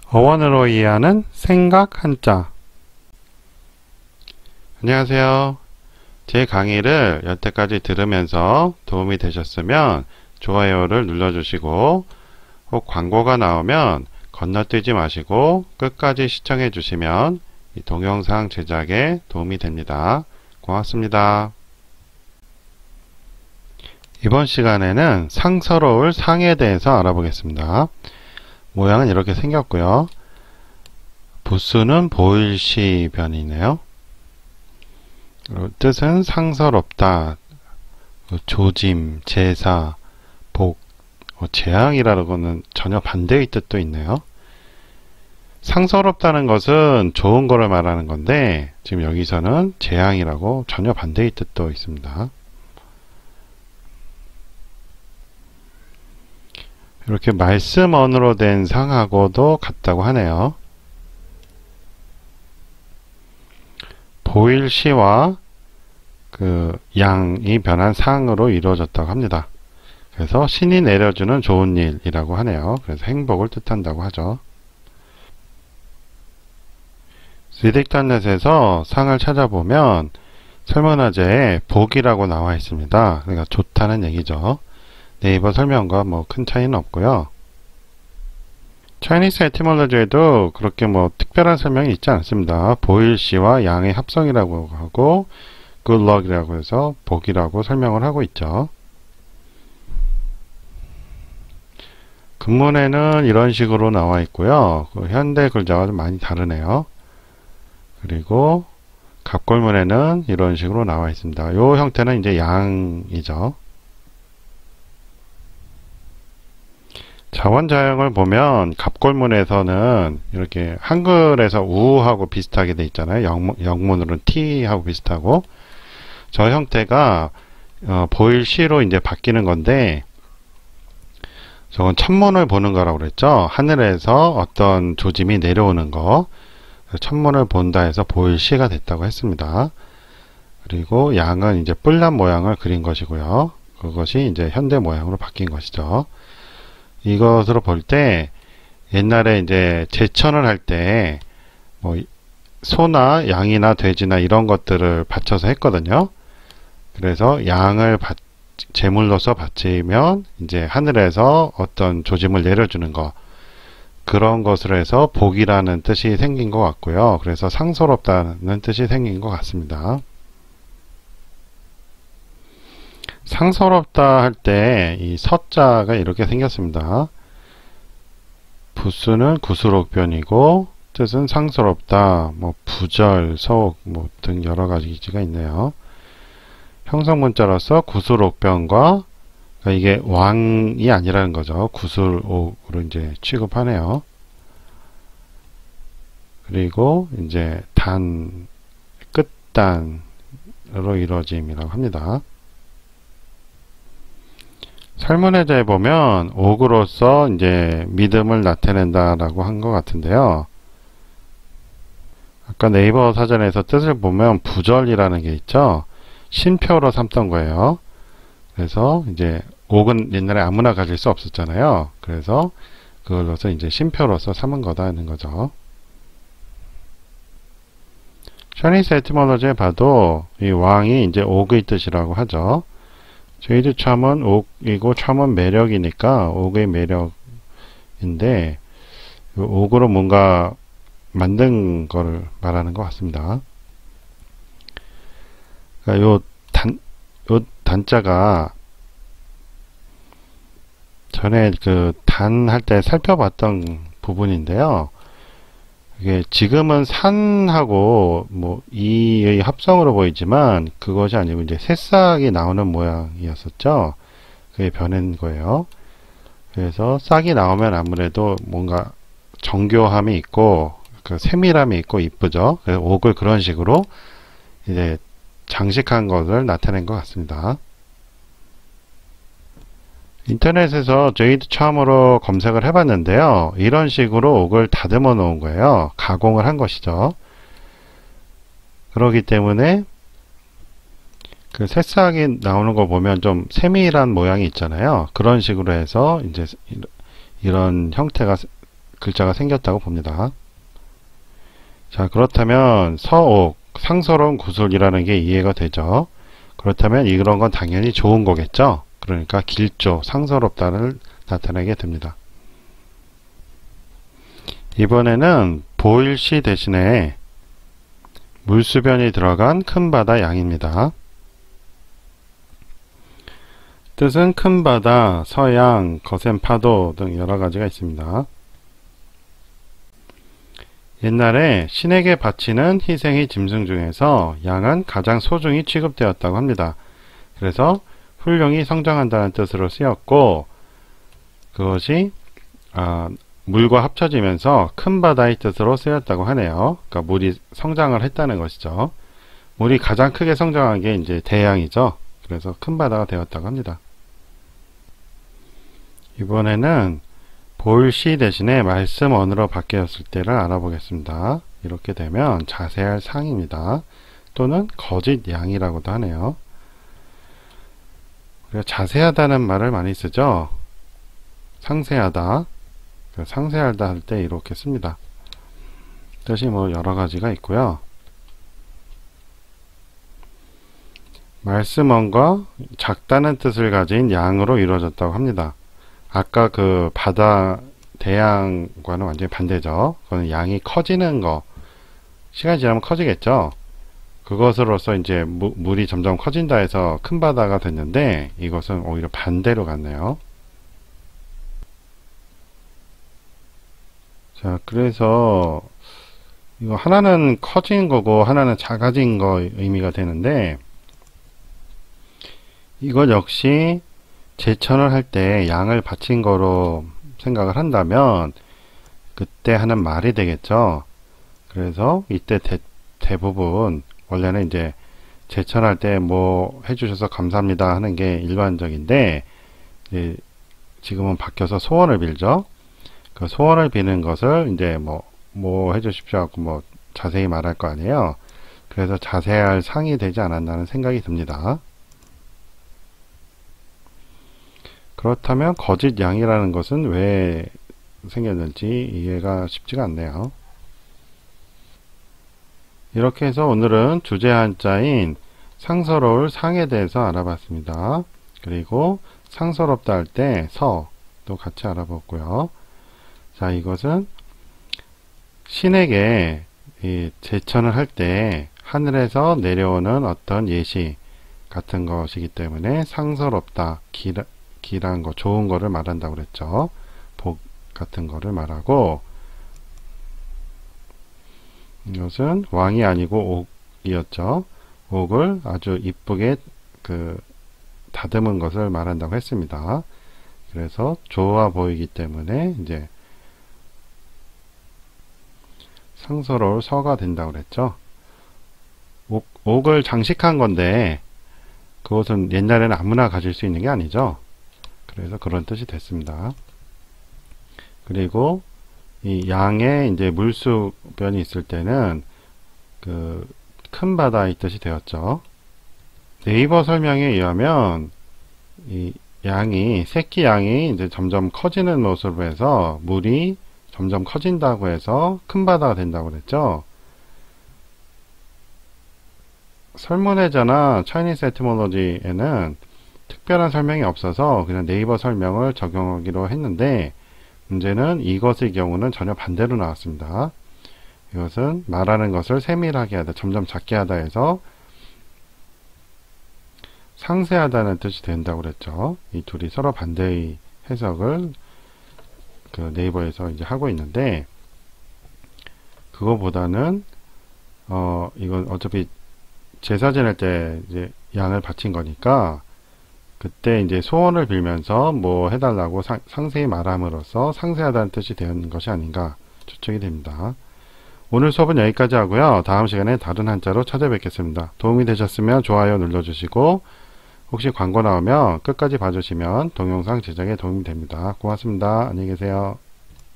어원으로 이해하는 생각 한자. 안녕하세요. 제 강의를 여태까지 들으면서 도움이 되셨으면 좋아요를 눌러주시고, 혹 광고가 나오면 건너뛰지 마시고 끝까지 시청해 주시면 이 동영상 제작에 도움이 됩니다. 고맙습니다. 이번 시간에는 상서로울 상에 대해서 알아보겠습니다. 모양은 이렇게 생겼고요. 부수는 보일시 변이네요. 뜻은 상서롭다, 조짐, 제사, 복, 재앙이라고는 전혀 반대의 뜻도 있네요. 상서롭다는 것은 좋은 거를 말하는 건데 지금 여기서는 재앙이라고 전혀 반대의 뜻도 있습니다. 이렇게 말씀언으로 된 상하고도 같다고 하네요. 보일시와 양이 변한 상으로 이루어졌다고 합니다. 그래서 신이 내려주는 좋은 일이라고 하네요. 그래서 행복을 뜻한다고 하죠. 리딕단넷에서 상을 찾아보면 설문화제에 복이라고 나와 있습니다. 그러니까 좋다는 얘기죠. 네이버 설명과 큰 차이는 없고요. 차이니스 에티몰로지에도 그렇게 특별한 설명이 있지 않습니다. 보일시와 양의 합성이라고 하고 good luck이라고 해서 복이라고 설명을 하고 있죠. 근문에는 이런 식으로 나와 있고요. 현대 글자와 좀 많이 다르네요. 그리고 갑골문에는 이런 식으로 나와 있습니다. 이 형태는 이제 양이죠. 자원자형을 보면 갑골문에서는 이렇게 한글에서 우하고 비슷하게 돼 있잖아요. 영문으로는 T하고 비슷하고 저 형태가 보일시로 이제 바뀌는 건데 저건 천문을 보는 거라고 그랬죠. 하늘에서 어떤 조짐이 내려오는 거, 천문을 본다 해서 보일시가 됐다고 했습니다. 그리고 양은 이제 뿔난 모양을 그린 것이고요. 그것이 이제 현대 모양으로 바뀐 것이죠. 이것으로 볼 때 옛날에 이제 제천을 할 때 소나 양이나 돼지나 이런 것들을 바쳐서 했거든요. 그래서 양을 제물로서 바치면 이제 하늘에서 어떤 조짐을 내려주는 거, 그런 것을 해서 복이라는 뜻이 생긴 것 같고요. 그래서 상서롭다는 뜻이 생긴 것 같습니다. 상서롭다 할 때 이 서자가 이렇게 생겼습니다. 부수는 구수록변이고 뜻은 상서롭다, 부절, 서옥 등 여러 가지가 있네요. 형성문자로서 구수록변과 이게 왕이 아니라는 거죠. 구술옥으로 이제 취급하네요. 그리고 이제 끝단으로 이루어짐이라고 합니다. 설문해자에 보면 옥으로서 이제 믿음을 나타낸다라고 한 것 같은데요. 아까 네이버 사전에서 뜻을 보면 부절이라는 게 있죠. 신표로 삼던 거예요. 그래서 이제 옥은 옛날에 아무나 가질 수 없었잖아요. 그래서 그걸로서 이제 신표로서 삼은 거다는 거죠. 차이니스 에티몰로지에 봐도 이 왕이 이제 옥의 뜻이라고 하죠. 제이드 참은 옥이고 참은 매력이니까 옥의 매력인데 옥으로 뭔가 만든 거를 말하는 것 같습니다. 그러니까 요 단자가 전에 단 할 때 살펴봤던 부분인데요. 이게 지금은 산하고 이의 합성으로 보이지만 그것이 아니고 이제 새싹이 나오는 모양이었었죠. 그게 변한 거예요. 그래서 싹이 나오면 아무래도 뭔가 정교함이 있고 세밀함이 있고 이쁘죠. 그래서 옥을 그런 식으로 이제 장식한 것을 나타낸 것 같습니다. 인터넷에서 제이드 참으로 검색을 해봤는데요. 이런 식으로 옥을 다듬어 놓은 거예요. 가공을 한 것이죠. 그렇기 때문에 새싹이 나오는 거 보면 좀 세밀한 모양이 있잖아요. 그런 식으로 해서 이제 이런 형태가 글자가 생겼다고 봅니다. 자, 그렇다면 서옥, 상서로운 구슬이라는 게 이해가 되죠. 그렇다면 이런 건 당연히 좋은 거겠죠. 그러니까 길조, 상서롭다를 나타내게 됩니다. 이번에는 보일시 대신에 물수변이 들어간 큰 바다 양입니다. 뜻은 큰 바다, 서양, 거센 파도 등 여러 가지가 있습니다. 옛날에 신에게 바치는 희생의 짐승 중에서 양은 가장 소중히 취급되었다고 합니다. 그래서 훌륭히 성장한다는 뜻으로 쓰였고, 그것이 물과 합쳐지면서 큰 바다의 뜻으로 쓰였다고 하네요. 그러니까 물이 성장을 했다는 것이죠. 물이 가장 크게 성장한 게 이제 대양이죠. 그래서 큰 바다가 되었다고 합니다. 이번에는 보일시 대신에 말씀언으로 바뀌었을 때를 알아보겠습니다. 이렇게 되면 자세할 상입니다. 또는 거짓 양이라고도 하네요. 우리가 자세하다는 말을 많이 쓰죠. 상세하다. 상세하다 할 때 이렇게 씁니다. 뜻이 뭐 여러 가지가 있고요. 말씀언과 작다는 뜻을 가진 양으로 이루어졌다고 합니다. 아까 그 바다 대양과는 완전히 반대죠. 그거는 양이 커지는 거. 시간이 지나면 커지겠죠. 그것으로서 이제 물이 점점 커진다 해서 큰 바다가 됐는데 이것은 오히려 반대로 갔네요. 자, 그래서 이거 하나는 커진 거고 하나는 작아진 거 의미가 되는데 이것 역시 제천을 할 때 양을 바친 거로 생각을 한다면 그때 하는 말이 되겠죠. 그래서 이때 대부분 원래는 이제 제천할 때 뭐 해주셔서 감사합니다 하는 게 일반적인데 지금은 바뀌어서 소원을 빌죠. 그 소원을 비는 것을 이제 뭐 해주십시오 하고 뭐 자세히 말할 거 아니에요. 그래서 자세할 상이 되지 않았나는 생각이 듭니다. 그렇다면 거짓 양이라는 것은 왜 생겼는지 이해가 쉽지가 않네요. 이렇게 해서 오늘은 주제 한자인 상서로울 상에 대해서 알아봤습니다. 그리고 상서롭다 할 때 서도 같이 알아봤고요. 자, 이것은 신에게 제천을 할 때 하늘에서 내려오는 어떤 예시 같은 것이기 때문에 상서롭다, 기란 거, 좋은 거를 말한다고 그랬죠. 복 같은 거를 말하고, 이것은 왕이 아니고 옥이었죠. 옥을 아주 이쁘게 다듬은 것을 말한다고 했습니다. 그래서 좋아 보이기 때문에 이제 상서로울 서가 된다고 그랬죠. 옥을 장식한 건데 그것은 옛날에는 아무나 가질 수 있는 게 아니죠. 그래서 그런 뜻이 됐습니다. 그리고 이 양의 이제 물수변이 있을 때는 그 큰 바다의 뜻이 되었죠. 네이버 설명에 의하면 이 새끼 양이 이제 점점 커지는 모습으로 해서 물이 점점 커진다고 해서 큰 바다가 된다고 그랬죠. 설문해자나 차이니스 에티몰로지에는 특별한 설명이 없어서 그냥 네이버 설명을 적용하기로 했는데 문제는 이것의 경우는 전혀 반대로 나왔습니다. 이것은 말하는 것을 세밀하게 하다, 점점 작게 하다 해서 상세하다는 뜻이 된다고 그랬죠. 이 둘이 서로 반대의 해석을 그 네이버에서 이제 하고 있는데 그거보다는 이건 어차피 제사 지낼 때 이제 양을 바친 거니까 그때 이제 소원을 빌면서 뭐 해달라고 상세히 말함으로써 상세하다는 뜻이 되는 것이 아닌가 추측이 됩니다. 오늘 수업은 여기까지 하고요. 다음 시간에 다른 한자로 찾아뵙겠습니다. 도움이 되셨으면 좋아요 눌러주시고 혹시 광고 나오면 끝까지 봐주시면 동영상 제작에 도움이 됩니다. 고맙습니다. 안녕히 계세요.